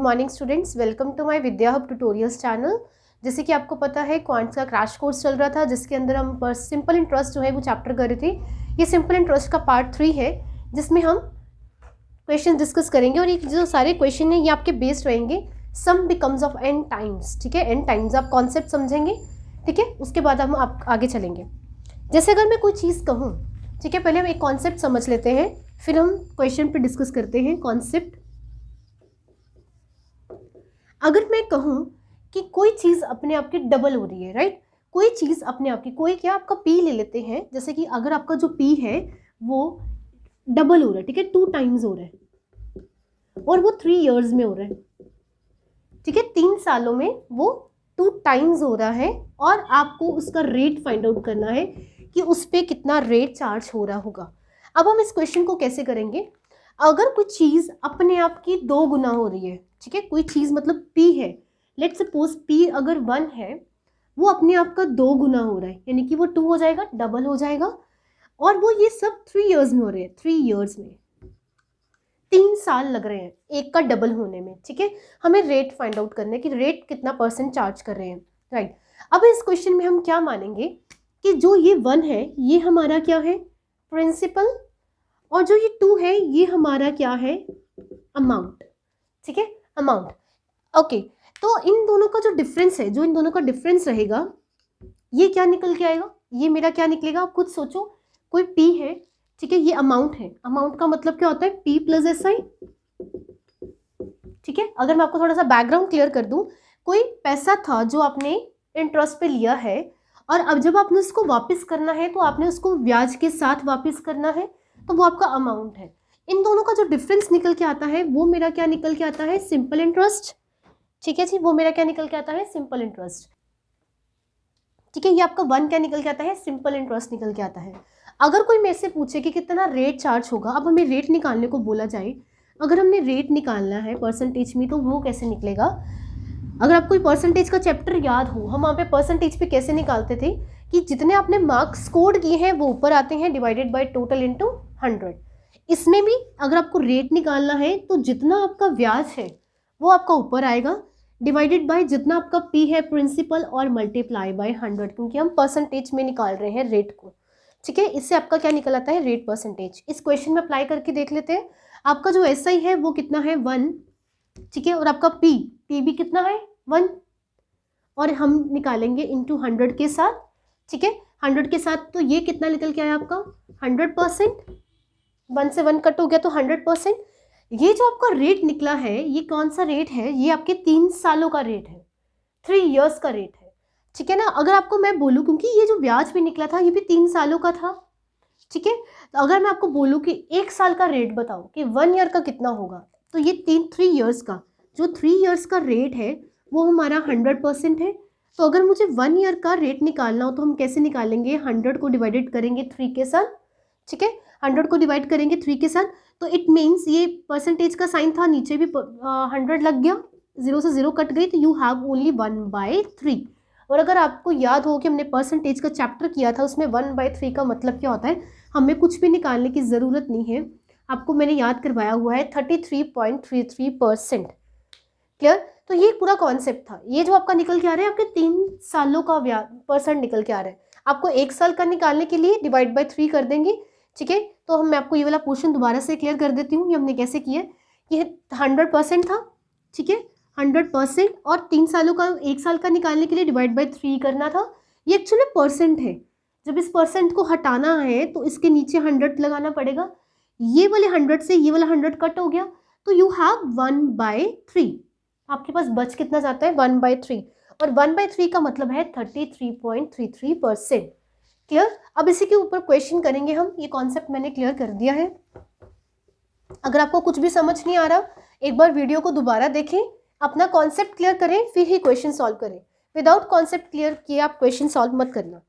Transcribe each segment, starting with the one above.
Morning students, welcome to my Vidya hub tutorials channel. जैसे कि आपको पता है क्वांट्स का क्रैश कोर्स चल रहा था, जिसके अंदर हम सिंपल इंटरेस्ट जो है वो चैप्टर कर रहे थे। ये सिंपल इंटरेस्ट का पार्ट 3 है, जिसमें हम क्वेश्चन डिस्कस करेंगे और ये जो सारे क्वेश्चन हैं ये आपके बेस्ड रहेंगे sum becomes of n times. ठीक है, एन टाइम्स आप कॉन्सेप्ट समझेंगे। ठीक है, उसके बाद हम आप आगे चलेंगे। जैसे अगर मैं कोई चीज़ कहूँ, ठीक है, पहले हम एक कॉन्सेप्ट समझ लेते हैं, फिर हम क्वेश्चन पे डिस्कस करते हैं कॉन्सेप्ट। अगर मैं कहूँ कि कोई चीज़ अपने आप की डबल हो रही है, राइट, कोई चीज़ अपने आप की, कोई क्या, आपका पी ले लेते हैं। जैसे कि अगर आपका जो पी है वो डबल हो रहा है, ठीक है, 2 टाइम्स हो रहा है और वो 3 इयर्स में हो रहा है। ठीक है, 3 सालों में वो 2 टाइम्स हो रहा है और आपको उसका रेट फाइंड आउट करना है कि उस पर कितना रेट चार्ज हो रहा होगा। अब हम इस क्वेश्चन को कैसे करेंगे? अगर कोई चीज़ अपने आप की 2 गुना हो रही है, ठीक है, कोई चीज़ मतलब P है, लेट सपोज P अगर 1 है, वो अपने आप का 2 गुना हो रहा है, यानी कि वो 2 हो जाएगा, डबल हो जाएगा, और वो ये सब 3 इयर्स में हो रहे हैं। 3 इयर्स में 3 साल लग रहे हैं एक का डबल होने में। ठीक है, हमें रेट फाइंड आउट करना है कि रेट कितना % चार्ज कर रहे हैं, राइट। अब इस क्वेश्चन में हम क्या मानेंगे कि जो ये 1 है ये हमारा क्या है, प्रिंसिपल, और जो ये 2 है ये हमारा क्या है, अमाउंट। ठीक है, अमाउंट। ओके, तो इन दोनों का जो डिफरेंस है, जो इन दोनों का डिफरेंस रहेगा, ये क्या निकल के आएगा, ये मेरा क्या निकलेगा, आप खुद सोचो। कोई P है, ठीक है, ये अमाउंट है। अमाउंट का मतलब क्या होता है, P + SI। ठीक है, अगर मैं आपको थोड़ा सा बैकग्राउंड क्लियर कर दूं, कोई पैसा था जो आपने इंटरेस्ट पे लिया है, और अब जब आपने उसको वापस करना है तो आपने उसको ब्याज के साथ वापस करना है, तो वो आपका अमाउंट है। इन दोनों का जो डिफरेंस निकल के आता है वो मेरा क्या निकल के आता है, सिंपल इंटरेस्ट। ठीक है जी, वो मेरा क्या निकल के आता है, सिंपल इंटरेस्ट। ठीक है, ये आपका 1 क्या निकल के आता है, सिंपल इंटरेस्ट निकल के आता है। अगर कोई मेरे से पूछे कि कितना रेट चार्ज होगा, अब हमें रेट निकालने को बोला जाए, अगर हमने रेट निकालना है परसेंटेज में, तो वो कैसे निकलेगा? अगर आपको कोई परसेंटेज का चैप्टर याद हो, हम वहाँ पे परसेंटेज पे कैसे निकालते थे कि जितने आपने मार्क्स स्कोर किए हैं वो ऊपर आते हैं, डिवाइडेड बाय टोटल इनटू 100। इसमें भी अगर आपको रेट निकालना है तो जितना आपका ब्याज है वो आपका ऊपर आएगा, डिवाइडेड बाय जितना आपका P है, प्रिंसिपल, और मल्टीप्लाई बाय 100, क्योंकि हम परसेंटेज में निकाल रहे हैं रेट को। ठीक है, इससे आपका क्या निकल आता है, रेट परसेंटेज। इस क्वेश्चन में अप्लाई करके देख लेते हैं। आपका जो SI है वो कितना है, 1। ठीक है, और आपका P भी कितना है, 1, और हम निकालेंगे इंटू 100 के साथ। ठीक है, 100 के साथ, तो ये कितना निकल के आया आपका, 100%। 1 से 1 कट हो गया तो 100%। ये जो आपका रेट निकला है, ये कौन सा रेट है, ये आपके 3 सालों का रेट है, 3 इयर्स का रेट है। ठीक है ना, अगर आपको मैं बोलूँ, क्योंकि ये जो ब्याज भी निकला था ये भी 3 सालों का था। ठीक है, तो अगर मैं आपको बोलूँ कि 1 साल का रेट बताओ कि 1 ईयर का कितना होगा, तो ये 3 इयर्स का, जो 3 इयर्स का रेट है वो हमारा 100% है। तो अगर मुझे 1 ईयर का रेट निकालना हो तो हम कैसे निकालेंगे, 100 को डिवाइडेड करेंगे 3 के साथ। ठीक है, 100 को डिवाइड करेंगे 3 के साथ, तो इट मीन्स ये परसेंटेज का साइन था, नीचे भी 100 लग गया, 0 से 0 कट गई, तो यू हैव ओनली 1/3। और अगर आपको याद हो कि हमने परसेंटेज का चैप्टर किया था, उसमें 1/3 का मतलब क्या होता है, हमें कुछ भी निकालने की ज़रूरत नहीं है, आपको मैंने याद करवाया हुआ है, 33.33%। क्लियर? तो ये पूरा कॉन्सेप्ट था। ये जो आपका निकल के आ रहा है, आपके 3 सालों का % निकल के आ रहा है। आपको 1 साल का निकालने के लिए डिवाइड बाय 3 कर देंगे। ठीक है, तो मैं आपको ये वाला पोर्शन दोबारा से क्लियर कर देती हूँ, ये हमने कैसे किया। ये 100% था, ठीक है, 100%, और 3 सालों का, 1 साल का निकालने के लिए डिवाइड बाय 3 करना था। ये एक्चुअली % है, जब इस % को हटाना है तो इसके नीचे 100 लगाना पड़ेगा। ये वाले 100 से ये वाला 100 कट हो गया, तो यू हैव 1/3। आपके पास बच कितना जाता है, 1/3, और 1/3 का मतलब है 33.33%। क्लियर? अब इसी के ऊपर क्वेश्चन करेंगे हम, ये कॉन्सेप्ट मैंने क्लियर कर दिया है। अगर आपको कुछ भी समझ नहीं आ रहा, एक बार वीडियो को दोबारा देखें, अपना कॉन्सेप्ट क्लियर करें, फिर ही क्वेश्चन सॉल्व करें। विदाउट कॉन्सेप्ट क्लियर किए आप क्वेश्चन सॉल्व मत करना।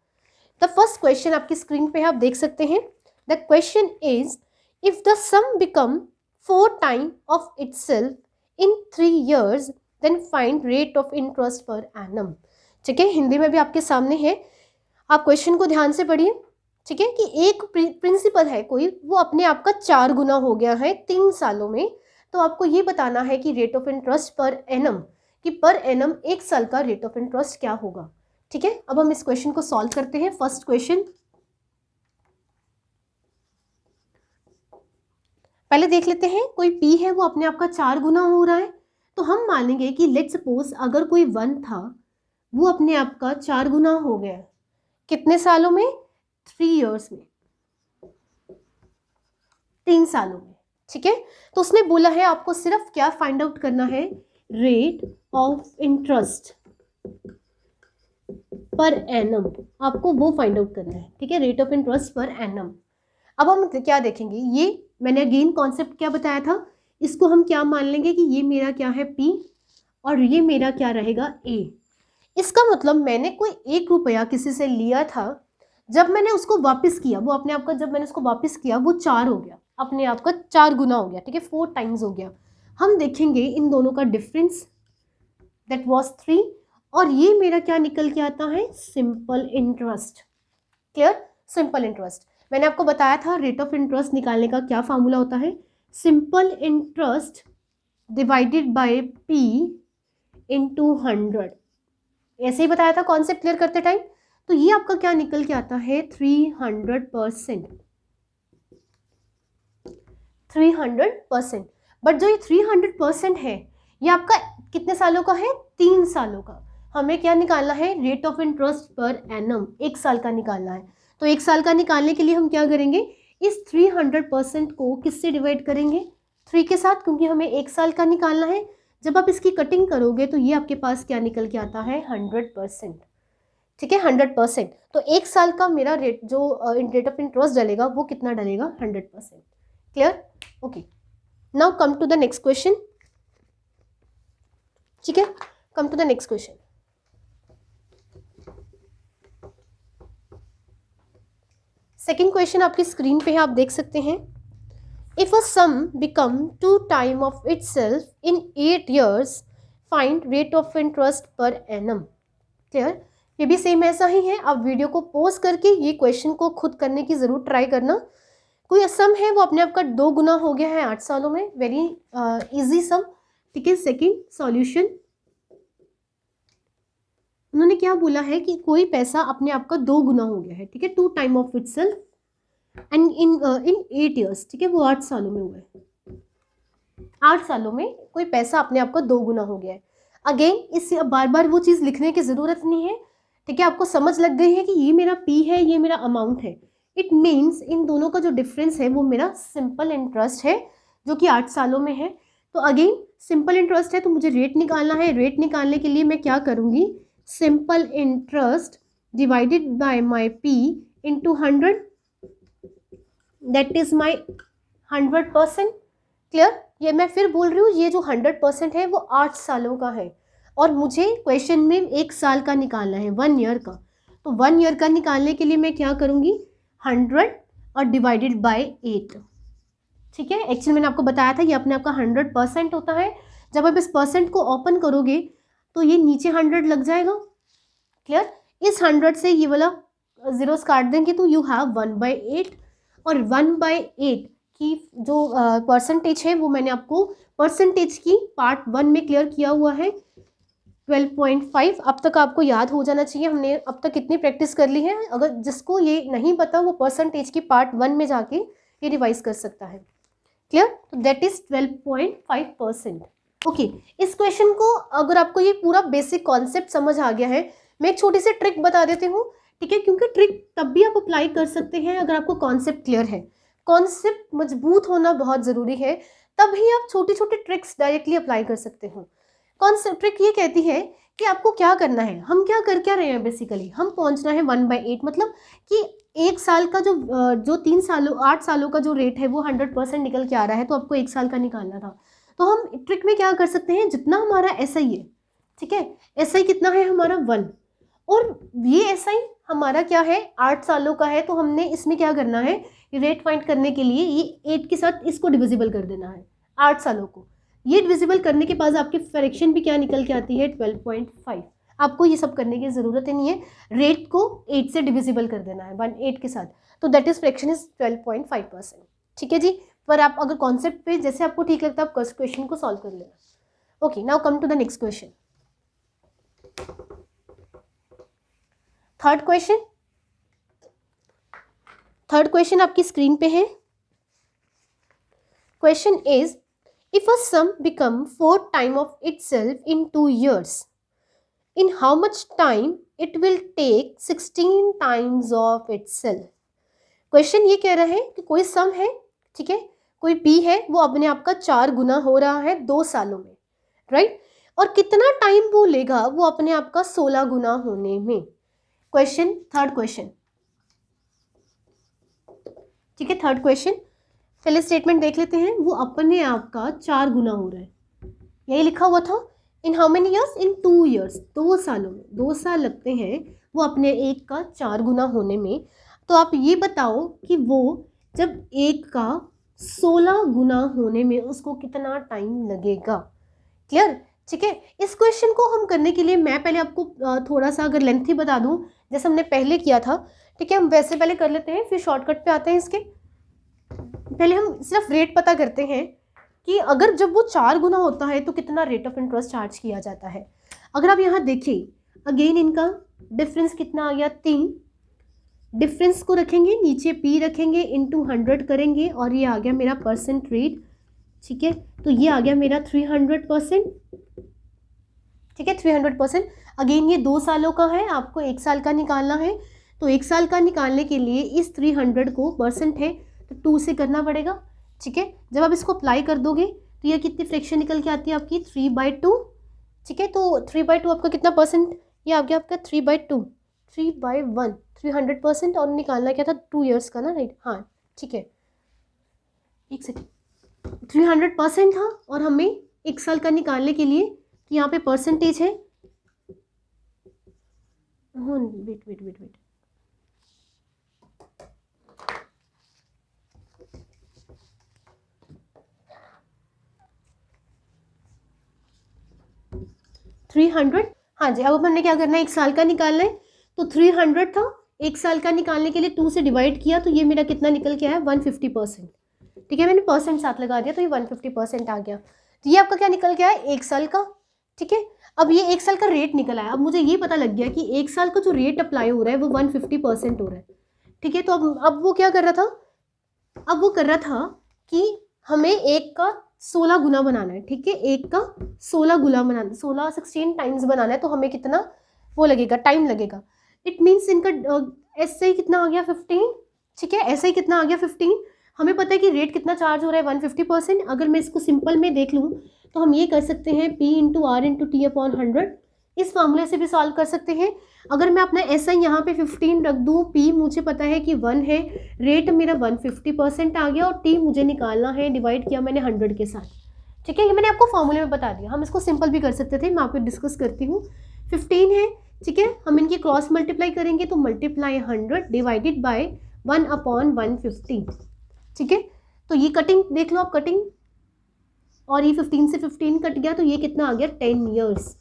द फर्स्ट क्वेश्चन आपकी स्क्रीन पे आप देख सकते हैं। The question is, if the sum become 4 time of itself in 3 years, then find rate of interest per annum. ठीक है, हिंदी में भी आपके सामने है, आप क्वेश्चन को ध्यान से पढ़िए। ठीक है, कि एक प्रिंसिपल है कोई, वो अपने आप का 4 गुना हो गया है 3 सालों में, तो आपको ये बताना है कि rate of interest per annum, कि पर एनम 1 साल का रेट ऑफ इंटरेस्ट क्या होगा। ठीक है, अब हम इस क्वेश्चन को सॉल्व करते हैं। फर्स्ट क्वेश्चन पहले देख लेते हैं। कोई P है वो अपने आप का 4 गुना हो रहा है, तो हम मानेंगे कि लेट्स सपोज अगर कोई 1 था वो अपने आप का 4 गुना हो गया। कितने सालों में? 3 इयर्स में, 3 सालों में। ठीक है, तो उसने बोला है आपको सिर्फ क्या फाइंड आउट करना है? Rate of interest per annum, आपको वो फाइंड आउट करना है। ठीक है, rate of interest per annum. अब हम क्या देखेंगे, ये मैंने अगेन कॉन्सेप्ट क्या बताया था, इसको हम क्या मान लेंगे कि ये मेरा क्या है P और ये मेरा क्या रहेगा A। इसका मतलब मैंने कोई 1 रुपया किसी से लिया था, जब मैंने उसको वापस किया वो अपने आप का, जब मैंने उसको वापस किया वो 4 हो गया, अपने आप का 4 गुना हो गया। ठीक है, 4 टाइम्स हो गया। हम देखेंगे इन दोनों का डिफरेंस, दैट वाज 3, और ये मेरा क्या निकल के आता है? Simple interest. Clear? Simple interest मैंने आपको बताया था रेट ऑफ इंटरेस्ट निकालने का क्या फार्मूला होता है? Simple interest divided by P into 100। ऐसे ही बताया था कॉन्सेप्ट क्लियर करते टाइम। तो ये आपका क्या निकल के आता है? 300%। 300%। बट जो ये 300% है ये आपका कितने सालों का है? 3 सालों का। हमें क्या निकालना है? Rate of interest per annum, 1 साल का निकालना है। तो 1 साल का निकालने के लिए हम क्या करेंगे? इस 300% को किससे डिवाइड करेंगे? 3 के साथ, क्योंकि हमें 1 साल का निकालना है। जब आप इसकी कटिंग करोगे तो ये आपके पास क्या निकल के आता है? 100%। ठीक है, 100%। तो 1 साल का मेरा रेट जो रेट ऑफ इंटरेस्ट डलेगा वो कितना डलेगा? 100%। Clear? Okay, now come to the next question. ठीक है, come to the next question. Second question आपकी स्क्रीन पे है, आप देख सकते हैं। If a sum become 2 time of itself in 8 years, find rate of interest per annum. Clear? ये भी सेम ऐसा ही है। आप वीडियो को पॉज करके ये क्वेश्चन को खुद करने की जरूर ट्राई करना। कोई सम है वो अपने आप का 2 गुना हो गया है 8 सालों में, वेरी इजी सम। ठीक है, सेकेंड सॉल्यूशन उन्होंने क्या बोला है कि कोई पैसा अपने आप का 2 गुना हो गया है। ठीक है, 2 time of itself and in 8 years। ठीक है, वो 8 सालों में हुआ है। 8 सालों में कोई पैसा अपने आप का 2 गुना हो गया है। अगेन इससे बार बार वो चीज़ लिखने की ज़रूरत नहीं है। ठीक है, आपको समझ लग गई है कि ये मेरा P है, ये मेरा अमाउंट है। इट मीन्स इन दोनों का जो डिफरेंस है वो मेरा सिंपल इंटरेस्ट है, जो कि 8 सालों में है। तो अगेन सिंपल इंटरेस्ट है तो मुझे रेट निकालना है। रेट निकालने के लिए मैं क्या करूँगी? Simple interest divided by my P into 100, that is my 100%। Clear? ये मैं फिर बोल रही हूँ, ये जो 100% है वो 8 सालों का है, और मुझे क्वेश्चन में 1 साल का निकालना है, 1 ईयर का। तो 1 ईयर का निकालने के लिए मैं क्या करूँगी? 100 और डिवाइडेड बाय 8। ठीक है, एक्चुअली मैंने आपको बताया था ये अपने आपका 100% होता है। जब आप इस परसेंट को ओपन करोगे तो ये नीचे 100 लग जाएगा। क्लियर? इस 100 से ये वाला जीरोस काट देंगे तो यू हैव 1/8, और 1/8 की जो परसेंटेज है वो मैंने आपको परसेंटेज की पार्ट 1 में क्लियर किया हुआ है, 12.5। अब तक आपको याद हो जाना चाहिए, हमने अब तक कितनी प्रैक्टिस कर ली है। अगर जिसको ये नहीं पता वो परसेंटेज की पार्ट 1 में जाके ये रिवाइज कर सकता है। क्लियर? तो दैट इज 12.5%। ओके, इस क्वेश्चन को अगर आपको ये पूरा बेसिक कॉन्सेप्ट समझ आ गया है, मैं एक छोटी सी ट्रिक बता देती हूँ। ठीक है, क्योंकि ट्रिक तब भी आप अप्लाई कर सकते हैं अगर आपको कॉन्सेप्ट क्लियर है। कॉन्सेप्ट मजबूत होना बहुत ज़रूरी है, तभी आप छोटी छोटी ट्रिक्स डायरेक्टली अप्लाई कर सकते हो। कॉन्सेप्ट ट्रिक ये कहती है कि आपको क्या करना है। हम क्या कर क्या रहे हैं? बेसिकली हम पहुंचना है 1/8, मतलब कि 1 साल का जो 3 सालों 8 सालों का जो रेट है वो 100% निकल के आ रहा है, तो आपको 1 साल का निकालना था। तो हम ट्रिक में क्या कर सकते हैं, जितना हमारा SI है, ठीक है, SI कितना है हमारा 1, और ये SI हमारा क्या है 8 सालों का है, तो हमने इसमें क्या करना है, रेट फाइंड करने के लिए ये 8 के साथ इसको डिविजिबल कर देना है 8 सालों को। ये डिविजिबल करने के बाद आपकी फ्रैक्शन भी क्या निकल के आती है 12.5। आपको ये सब करने की ज़रूरत ही नहीं है, रेट को 8 से डिविजिबल कर देना है 1/8 के साथ, तो दैट इज फ्रैक्शन इज 12.5%। ठीक है जी, पर आप अगर कॉन्सेप्ट पे जैसे आपको ठीक लगता है आप क्वेश्चन को सॉल्व कर लेना। Okay, now come to the next question. Third question आपकी स्क्रीन पे है। Question is, if a sum become 4 time of itself in 2 years, in how much time it will take 16 times of itself? Question ये कह रहा है कि कोई सम है, ठीक है, कोई p है, वो अपने आप का 4 गुना हो रहा है 2 सालों में, राइट, और कितना टाइम वो लेगा वो अपने आप का 16 गुना होने में। क्वेश्चन, थर्ड क्वेश्चन, ठीक है, थर्ड क्वेश्चन, पहले स्टेटमेंट देख लेते हैं। वो अपने आप का 4 गुना हो रहा है, यही लिखा हुआ था। In how many years? In 2 years, 2 सालों में, 2 साल लगते हैं वो अपने एक का 4 गुना होने में। तो आप ये बताओ कि वो जब एक का 16 गुना होने में उसको कितना टाइम लगेगा। क्लियर? ठीक है, इस क्वेश्चन को हम करने के लिए मैं पहले आपको थोड़ा सा अगर लेंथी बता दूं, जैसे हमने पहले किया था, ठीक है, हम वैसे पहले कर लेते हैं, फिर शॉर्टकट पे आते हैं इसके। पहले हम सिर्फ रेट पता करते हैं कि अगर जब वो 4 गुना होता है तो कितना रेट ऑफ इंटरेस्ट चार्ज किया जाता है। अगर आप यहाँ देखिए, अगेन इनका डिफरेंस कितना आ गया, 3। डिफरेंस को रखेंगे, नीचे p रखेंगे, इनटू 100 करेंगे, और ये आ गया मेरा परसेंट रेट, ठीक है, तो ये आ गया मेरा 300%, ठीक है, 300%। अगेन ये 2 सालों का है, आपको 1 साल का निकालना है, तो 1 साल का निकालने के लिए इस 300 को परसेंट है तो 2 से करना पड़ेगा, ठीक है। जब आप इसको अप्लाई कर दोगे तो ये कितनी फ्रैक्शन निकल के आती है आपकी, 3/2, ठीक है, तो 3/2 आपका कितना परसेंट, ये आ गया आपका 3/2, 3/1, 300%, और निकालना क्या था, 2 years का ना, राइट, हाँ, ठीक है, एक सेकेंड, 300% था, और हमें 1 साल का निकालने के लिए, तो यहाँ पे परसेंटेज है, वेट, 300, हाँ जी। अब हमने क्या करना है, 1 साल का निकालना है, तो 300 था, 1 साल का निकालने के लिए 2 से डिवाइड किया, तो ये मेरा कितना निकल के आया, 150%, ठीक है, मैंने परसेंट साथ लगा दिया तो ये 150% आ गया। तो ये आपका क्या निकल के आया, 1 साल का, ठीक है। अब ये 1 साल का रेट निकल आया, अब मुझे ये पता लग गया कि 1 साल का जो रेट अप्लाई हो रहा है वो 150% हो रहा है, ठीक है। तो अब वो क्या कर रहा था, अब वो कर रहा था कि हमें 1 का 16 गुना बनाना है, ठीक है, 1 का 16 गुना बनाना, 16 टाइम्स बनाना है, तो हमें कितना वो लगेगा, टाइम लगेगा। इट मीन्स इनका ऐसे ही कितना आ गया, 15, ठीक है, ऐसे ही कितना आ गया, 15। हमें पता है कि रेट कितना चार्ज हो रहा है, 150%। अगर मैं इसको सिंपल में देख लूँ तो हम ये कर सकते हैं, P × R × T/100, इस फॉर्मूले से भी सॉल्व कर सकते हैं। अगर मैं अपना ऐसा यहाँ पे 15 रख दूँ, P मुझे पता है कि 1 है, रेट मेरा 150% आ गया, और T मुझे निकालना है, डिवाइड किया मैंने 100 के साथ, ठीक है, ये मैंने आपको फॉर्मूले में बता दिया। हम इसको सिंपल भी कर सकते थे, मैं आपको डिस्कस करती हूँ। 15 है, ठीक है, हम इनकी क्रॉस मल्टीप्लाई करेंगे, तो मल्टीप्लाई 100 डिवाइडेड बाय 1/150, ठीक है। तो ये कटिंग देख लो आप, कटिंग, और ये 15 से 15 कट गया, तो ये कितना आ गया, 10 years।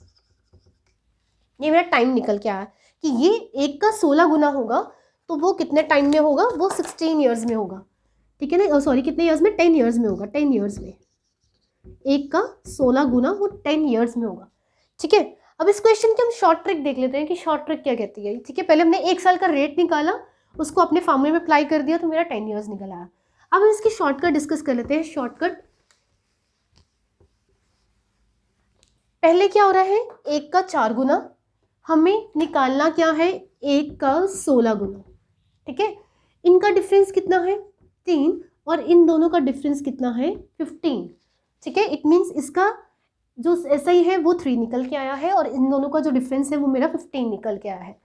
ये मेरा टाइम निकल के आया कि ये 1 का 16 गुना होगा, तो वो कितने टाइम में होगा, वो 16 years में होगा, ठीक है ना, सॉरी कितने ईयर्स में, 10 years में होगा, 10 years में 1 का 16 गुना वो 10 years में होगा, ठीक है। अब इस क्वेश्चन की हम शॉर्ट ट्रिक देख लेते हैं कि शॉर्ट ट्रिक क्या कहती है, ठीक है। पहले हमने 1 साल का रेट निकाला, उसको अपने फॉर्मूले में अप्लाई कर दिया, तो मेरा 10 years निकल आया। अब हम इसकी शॉर्टकट डिस्कस कर लेते हैं। शॉर्टकट, पहले क्या हो रहा है, 1 का 4 गुना, हमें निकालना क्या है, 1 का 16 गुना, ठीक है। इनका डिफरेंस कितना है, 3, और इन दोनों का डिफरेंस कितना है, 15, ठीक है। इट मीन्स इसका जो ऐसा ही है वो 3 निकल के आया है, और इन दोनों का जो डिफरेंस है वो मेरा 15 निकल के आया है।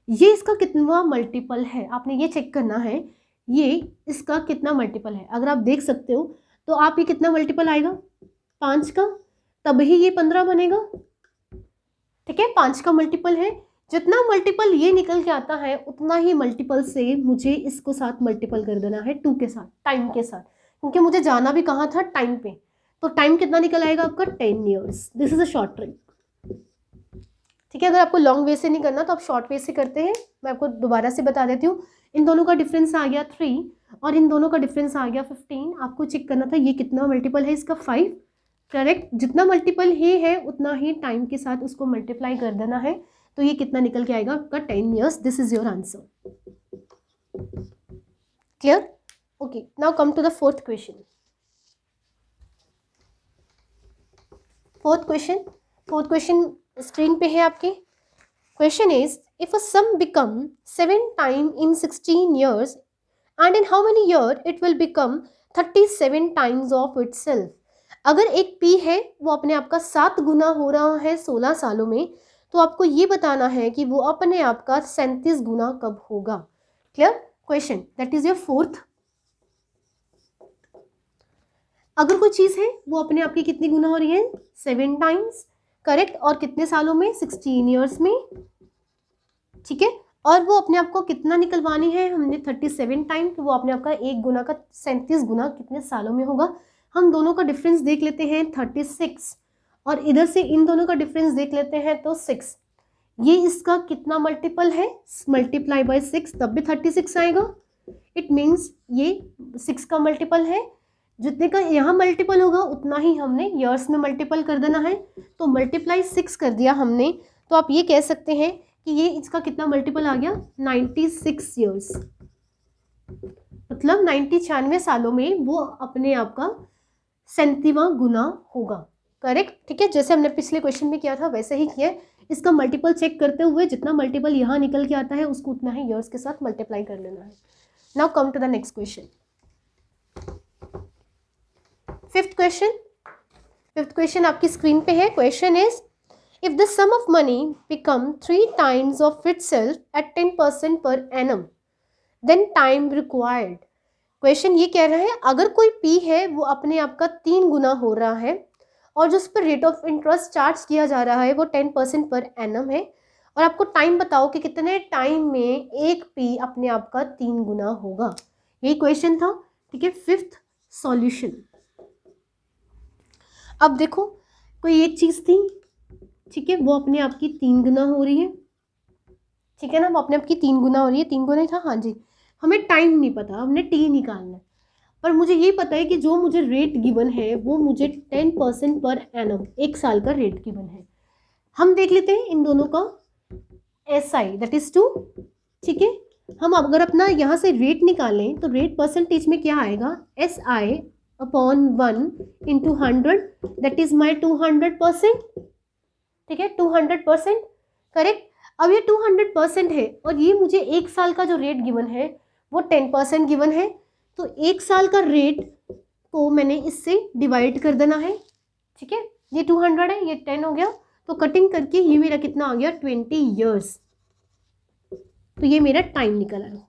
ये इसका कितना मल्टीपल है, आपने ये चेक करना है, ये इसका कितना मल्टीपल है। अगर आप देख सकते हो तो आप ये कितना मल्टीपल आएगा, 5 का, तभी ये 15 बनेगा, ठीक है, 5 का मल्टीपल है। जितना मल्टीपल ये निकल के आता है उतना ही मल्टीपल से मुझे इसको साथ मल्टीपल कर देना है 2 के साथ, टाइम के साथ, क्योंकि मुझे जाना भी कहाँ था, टाइम पे। तो टाइम कितना निकल आएगा आपका, 10 years। This is a short trick, ठीक है। अगर आपको लॉन्ग वे से नहीं करना तो आप शॉर्ट वे से करते हैं। मैं आपको दोबारा से बता देती हूँ, इन दोनों का डिफरेंस आ गया 3 और इन दोनों का डिफरेंस आ गया 15। आपको चेक करना था ये कितना मल्टीपल है इसका, 5। करेक्ट, जितना मल्टीपल है उतना ही टाइम के साथ उसको मल्टीप्लाई कर देना है। तो ये कितना निकल के आएगा आपका 10 years. This is your answer. Clear? Okay, now come to the fourth question. Fourth question screen पे है आपके। Question is, if a sum become 7 time in 16 years and in how many year it will become 37 times of itself। अगर एक P है वो अपने आप का 7 गुना हो रहा है 16 सालों में, तो आपको ये बताना है कि वो अपने आप का 37 गुना कब होगा। Clear question? That is your fourth. अगर कोई चीज है वो अपने आप की कितनी गुना हो रही है? 7 टाइम्स। करेक्ट, और कितने सालों में? 16 ईयर्स में। ठीक है, और वो अपने आप को कितना निकलवानी है हमने? 37 टाइम। तो वो अपने आप का 1 गुना का 37 गुना कितने सालों में होगा? हम दोनों का डिफरेंस देख लेते हैं 36, और इधर से इन दोनों का डिफरेंस देख लेते हैं तो 6। ये इसका कितना मल्टीपल है? मल्टीप्लाई बाय 6 तब भी 36 आएगा। इट मीन्स ये 6 का मल्टीपल है। जितने का यहाँ मल्टीपल होगा उतना ही हमने ईयर्स में मल्टीपल कर देना है। तो मल्टीप्लाई 6 कर दिया हमने, तो आप ये कह सकते हैं कि ये इसका कितना मल्टीपल आ गया? 96 ईयर्स। मतलब 96 सालों में वो अपने आप का 37वां गुना होगा। करेक्ट, ठीक है, जैसे हमने पिछले क्वेश्चन में किया था वैसे ही किया। इसका मल्टीपल चेक करते हुए जितना मल्टीपल यहाँ निकल के आता है उसको उतना ही ईयर्स के साथ मल्टीप्लाई कर लेना है। Now come to the next question. Fifth question आपकी स्क्रीन पे है। Question is, if the sum of money become 3 times of itself at 10% per annum, then time required। Question ये कह रहा है अगर कोई P है वो अपने आप का 3 गुना हो रहा है और जो उस पर रेट ऑफ इंटरेस्ट चार्ज किया जा रहा है वो 10% पर एनम है, और आपको टाइम बताओ कि कितने टाइम में एक P अपने आप का 3 गुना होगा। यही क्वेश्चन था। ठीक है, फिफ्थ सॉल्यूशन। अब देखो, कोई एक चीज़ थी, ठीक है, वो अपने आप की 3 गुना हो रही है। ठीक है ना, वो अपने आप की 3 गुना हो रही है। 3 गुना ही था, हाँ जी। हमें टाइम नहीं पता, हमने टी निकालना है, पर मुझे ये पता है कि जो मुझे रेट गिवन है वो मुझे 10% पर एनम 1 साल का रेट गिवन है। हम देख लेते हैं इन दोनों का SI, दैट इज 2। ठीक है, हम अगर अपना यहाँ से रेट निकालें तो रेट परसेंटेज में क्या आएगा? SI upon 1 into 100, that is my 200%। ठीक है, 200%। करेक्ट। अब ये 200% है और ये मुझे 1 साल का जो रेट गिवन है वो 10% गिवन है। तो 1 साल का रेट को मैंने इससे डिवाइड कर देना है। ठीक है, ये 200 है, ये 10 हो गया, तो कटिंग करके ये मेरा कितना आ गया? 20 ईयर्स। तो ये मेरा टाइम निकल आया।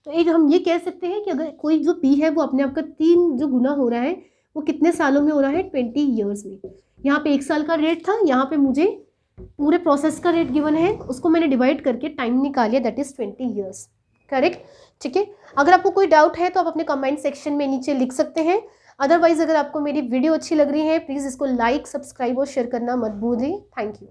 तो एक हम ये कह सकते हैं कि अगर कोई जो P है वो अपने आप का 3 जो गुना हो रहा है वो कितने सालों में हो रहा है? 20 ईयर्स में। यहाँ पे 1 साल का रेट था, यहाँ पे मुझे पूरे प्रोसेस का रेट गिवन है, उसको मैंने डिवाइड करके टाइम निकालिया, दैट इज 20 ईयर्स। करेक्ट। ठीक है, अगर आपको कोई डाउट है तो आप अपने कमेंट सेक्शन में नीचे लिख सकते हैं। अदरवाइज अगर आपको मेरी वीडियो अच्छी लग रही है प्लीज़ इसको लाइक, सब्सक्राइब और शेयर करना मत भूलिए। Thank you.